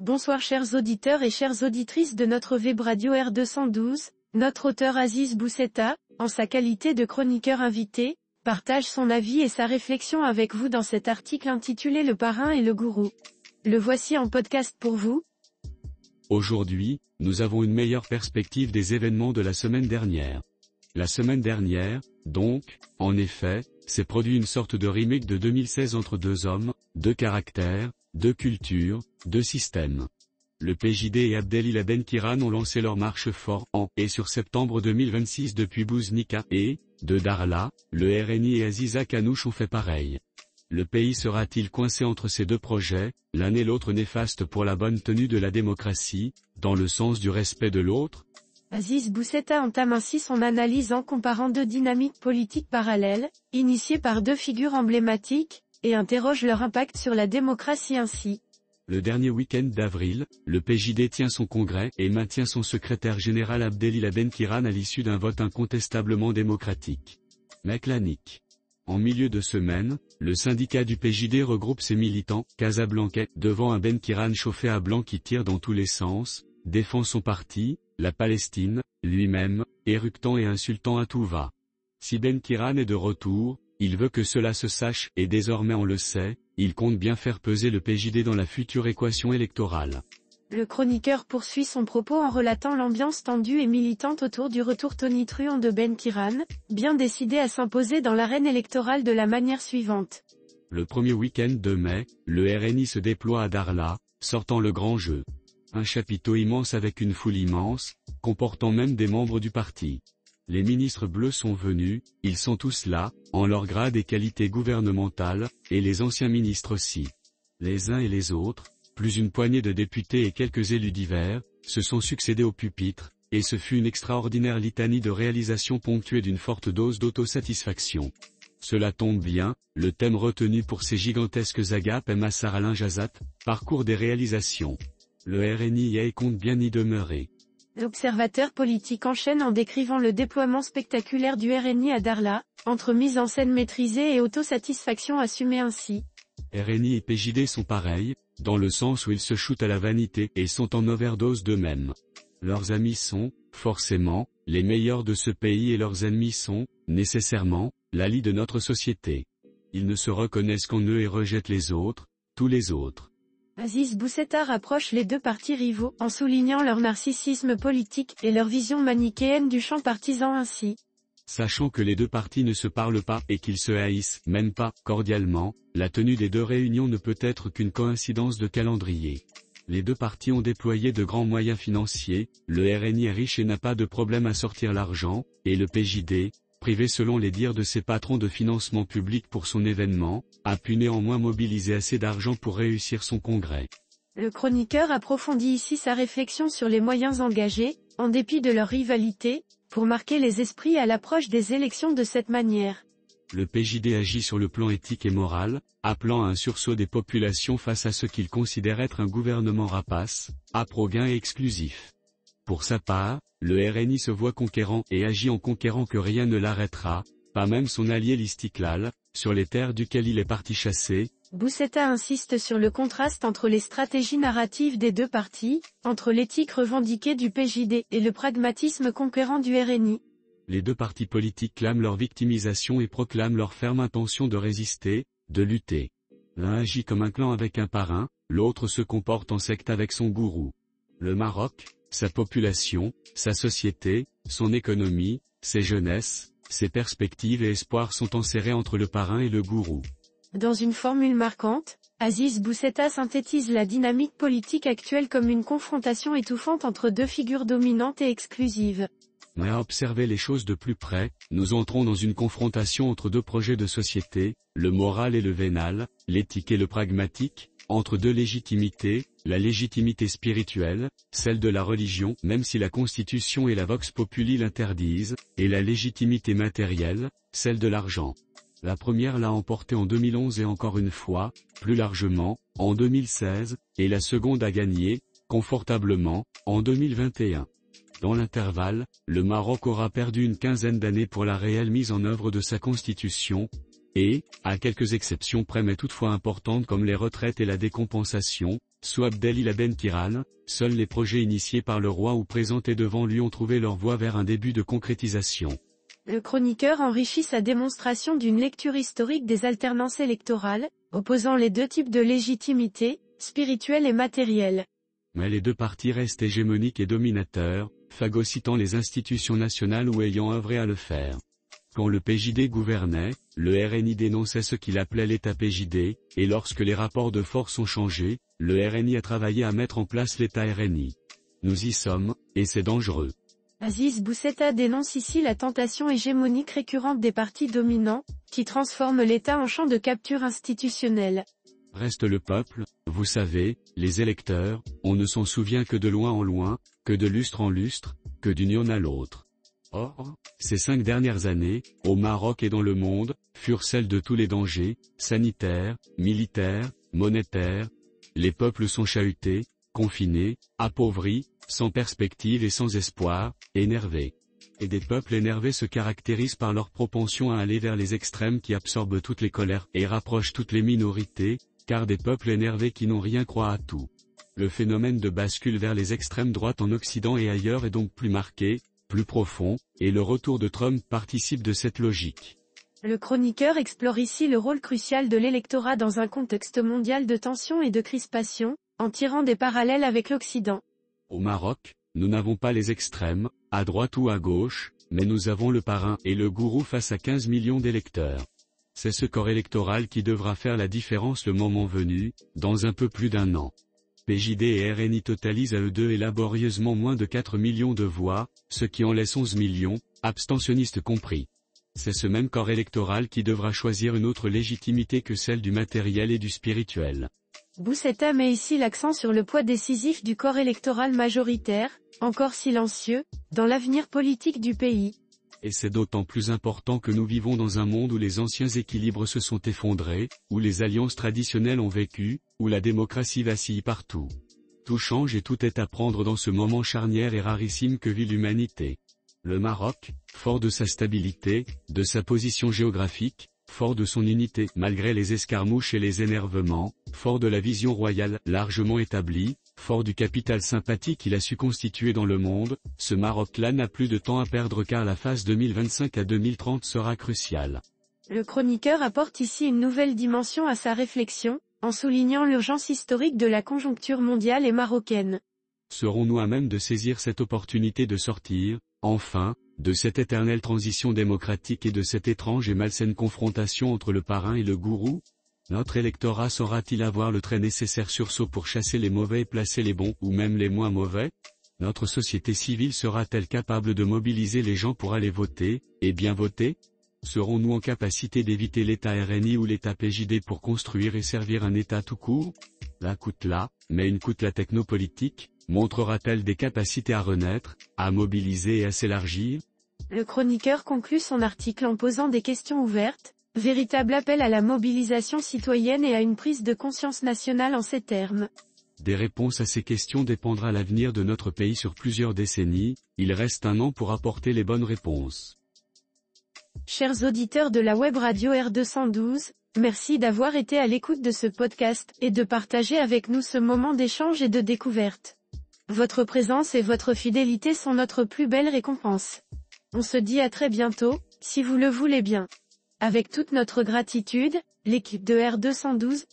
Bonsoir chers auditeurs et chères auditrices de notre web radio R212, notre auteur Aziz Boussetta, en sa qualité de chroniqueur invité, partage son avis et sa réflexion avec vous dans cet article intitulé Le parrain et le gourou. Le voici en podcast pour vous. Aujourd'hui, nous avons une meilleure perspective des événements de la semaine dernière. La semaine dernière, donc, en effet, s'est produit une sorte de remake de 2016 entre deux hommes, deux caractères, deux cultures, deux systèmes. Le PJD et Abdelilah Benkiran ont lancé leur marche fort en et sur septembre 2026 depuis Bouznika et, de Darla, le RNI et Aziza Kanouche ont fait pareil. Le pays sera-t-il coincé entre ces deux projets, l'un et l'autre néfastes pour la bonne tenue de la démocratie, dans le sens du respect de l'autre? Aziz Boussetta entame ainsi son analyse en comparant deux dynamiques politiques parallèles, initiées par deux figures emblématiques, et interroge leur impact sur la démocratie ainsi. Le dernier week-end d'avril, le PJD tient son congrès et maintient son secrétaire général Abdelilah Benkiran à l'issue d'un vote incontestablement démocratique. Mécanique. En milieu de semaine, le syndicat du PJD regroupe ses militants, casablancais, devant un Benkiran chauffé à blanc qui tire dans tous les sens, défend son parti, la Palestine, lui-même, éructant et insultant à tout va. Si Benkiran est de retour, il veut que cela se sache, et désormais on le sait, il compte bien faire peser le PJD dans la future équation électorale. Le chroniqueur poursuit son propos en relatant l'ambiance tendue et militante autour du retour tonitruant de Benkiran, bien décidé à s'imposer dans l'arène électorale de la manière suivante. Le premier week-end de mai, le RNI se déploie à Darla, sortant le grand jeu. Un chapiteau immense avec une foule immense, comportant même des membres du parti. Les ministres bleus sont venus, ils sont tous là, en leur grade et qualité gouvernementale, et les anciens ministres aussi. Les uns et les autres, plus une poignée de députés et quelques élus divers, se sont succédés au pupitre, et ce fut une extraordinaire litanie de réalisations ponctuée d'une forte dose d'autosatisfaction. Cela tombe bien, le thème retenu pour ces gigantesques agapes est Massar Al-Injazat, parcours des réalisations. Le RNI y est et compte bien y demeurer. L'observateur politique enchaîne en décrivant le déploiement spectaculaire du RNI à Darla, entre mise en scène maîtrisée et autosatisfaction assumée ainsi. RNI et PJD sont pareils, dans le sens où ils se shootent à la vanité et sont en overdose d'eux-mêmes. Leurs amis sont, forcément, les meilleurs de ce pays et leurs ennemis sont, nécessairement, la lie de notre société. Ils ne se reconnaissent qu'en eux et rejettent les autres, tous les autres. Aziz Boussetta rapproche les deux partis rivaux en soulignant leur narcissisme politique et leur vision manichéenne du champ partisan ainsi. Sachant que les deux partis ne se parlent pas et qu'ils se haïssent, même pas, cordialement, la tenue des deux réunions ne peut être qu'une coïncidence de calendrier. Les deux partis ont déployé de grands moyens financiers, le RNI est riche et n'a pas de problème à sortir l'argent, et le PJD, privé selon les dires de ses patrons de financement public pour son événement, a pu néanmoins mobiliser assez d'argent pour réussir son congrès. Le chroniqueur approfondit ici sa réflexion sur les moyens engagés, en dépit de leur rivalité, pour marquer les esprits à l'approche des élections de cette manière. Le PJD agit sur le plan éthique et moral, appelant à un sursaut des populations face à ce qu'il considère être un gouvernement rapace, âpre au gain et exclusif. Pour sa part, le RNI se voit conquérant et agit en conquérant que rien ne l'arrêtera, pas même son allié l'Istiklal, sur les terres duquel il est parti chasser. Boussetta insiste sur le contraste entre les stratégies narratives des deux partis, entre l'éthique revendiquée du PJD et le pragmatisme conquérant du RNI. Les deux partis politiques clament leur victimisation et proclament leur ferme intention de résister, de lutter. L'un agit comme un clan avec un parrain, l'autre se comporte en secte avec son gourou. Le Maroc, sa population, sa société, son économie, ses jeunesses, ses perspectives et espoirs sont enserrés entre le parrain et le gourou. Dans une formule marquante, Aziz Boussetta synthétise la dynamique politique actuelle comme une confrontation étouffante entre deux figures dominantes et exclusives. Mais à observer les choses de plus près, nous entrons dans une confrontation entre deux projets de société, le moral et le vénal, l'éthique et le pragmatique, entre deux légitimités, la légitimité spirituelle, celle de la religion, même si la Constitution et la Vox Populi l'interdisent, et la légitimité matérielle, celle de l'argent. La première l'a emporté en 2011 et encore une fois, plus largement, en 2016, et la seconde a gagné, confortablement, en 2021. Dans l'intervalle, le Maroc aura perdu une quinzaine d'années pour la réelle mise en œuvre de sa constitution, et, à quelques exceptions près mais toutefois importantes comme les retraites et la décompensation, Sous Abdel Ben Tiran, seuls les projets initiés par le roi ou présentés devant lui ont trouvé leur voie vers un début de concrétisation. Le chroniqueur enrichit sa démonstration d'une lecture historique des alternances électorales, opposant les deux types de légitimité, spirituelle et matérielle. Mais les deux partis restent hégémoniques et dominateurs, phagocytant les institutions nationales ou ayant œuvré à le faire. Quand le PJD gouvernait, le RNI dénonçait ce qu'il appelait l'État PJD, et lorsque les rapports de force ont changé, le RNI a travaillé à mettre en place l'État RNI. Nous y sommes, et c'est dangereux. Aziz Boussetta dénonce ici la tentation hégémonique récurrente des partis dominants, qui transforment l'État en champ de capture institutionnelle. Reste le peuple, vous savez, les électeurs, on ne s'en souvient que de loin en loin, que de lustre en lustre, que d'une urne à l'autre. Or, ces 5 dernières années, au Maroc et dans le monde, furent celles de tous les dangers, sanitaires, militaires, monétaires. Les peuples sont chahutés, confinés, appauvris, sans perspective et sans espoir, énervés. Et des peuples énervés se caractérisent par leur propension à aller vers les extrêmes qui absorbent toutes les colères et rapprochent toutes les minorités, car des peuples énervés qui n'ont rien croient à tout. Le phénomène de bascule vers les extrêmes droites en Occident et ailleurs est donc plus marqué, plus profond, et le retour de Trump participe de cette logique. Le chroniqueur explore ici le rôle crucial de l'électorat dans un contexte mondial de tension et de crispation, en tirant des parallèles avec l'Occident. Au Maroc, nous n'avons pas les extrêmes, à droite ou à gauche, mais nous avons le parrain et le gourou face à 15 millions d'électeurs. C'est ce corps électoral qui devra faire la différence le moment venu, dans un peu plus d'1 an. PJD et RNI totalisent à eux deux et laborieusement moins de 4 millions de voix, ce qui en laisse 11 millions, abstentionnistes compris. C'est ce même corps électoral qui devra choisir une autre légitimité que celle du matériel et du spirituel. Boussetta met ici l'accent sur le poids décisif du corps électoral majoritaire, encore silencieux, dans l'avenir politique du pays. Et c'est d'autant plus important que nous vivons dans un monde où les anciens équilibres se sont effondrés, où les alliances traditionnelles ont vécu, où la démocratie vacille partout. Tout change et tout est à prendre dans ce moment charnière et rarissime que vit l'humanité. Le Maroc, fort de sa stabilité, de sa position géographique, fort de son unité malgré les escarmouches et les énervements, fort de la vision royale largement établie, fort du capital sympathie qu'il a su constituer dans le monde, ce Maroc-là n'a plus de temps à perdre car la phase 2025 à 2030 sera cruciale. Le chroniqueur apporte ici une nouvelle dimension à sa réflexion, en soulignant l'urgence historique de la conjoncture mondiale et marocaine. Serons-nous à même de saisir cette opportunité de sortir, enfin, de cette éternelle transition démocratique et de cette étrange et malsaine confrontation entre le parrain et le gourou? Notre électorat saura-t-il avoir le trait nécessaire sursaut pour chasser les mauvais et placer les bons ou même les moins mauvais? Notre société civile sera-t-elle capable de mobiliser les gens pour aller voter, et bien voter? Serons-nous en capacité d'éviter l'État RNI ou l'État PJD pour construire et servir un État tout court? La coûte là, mais une coûte la technopolitique, montrera-t-elle des capacités à renaître, à mobiliser et à s'élargir? Le chroniqueur conclut son article en posant des questions ouvertes, véritable appel à la mobilisation citoyenne et à une prise de conscience nationale en ces termes. Des réponses à ces questions dépendra l'avenir de notre pays sur plusieurs décennies, il reste 1 an pour apporter les bonnes réponses. Chers auditeurs de la web radio R212, merci d'avoir été à l'écoute de ce podcast et de partager avec nous ce moment d'échange et de découverte. Votre présence et votre fidélité sont notre plus belle récompense. On se dit à très bientôt, si vous le voulez bien. Avec toute notre gratitude, l'équipe de R212,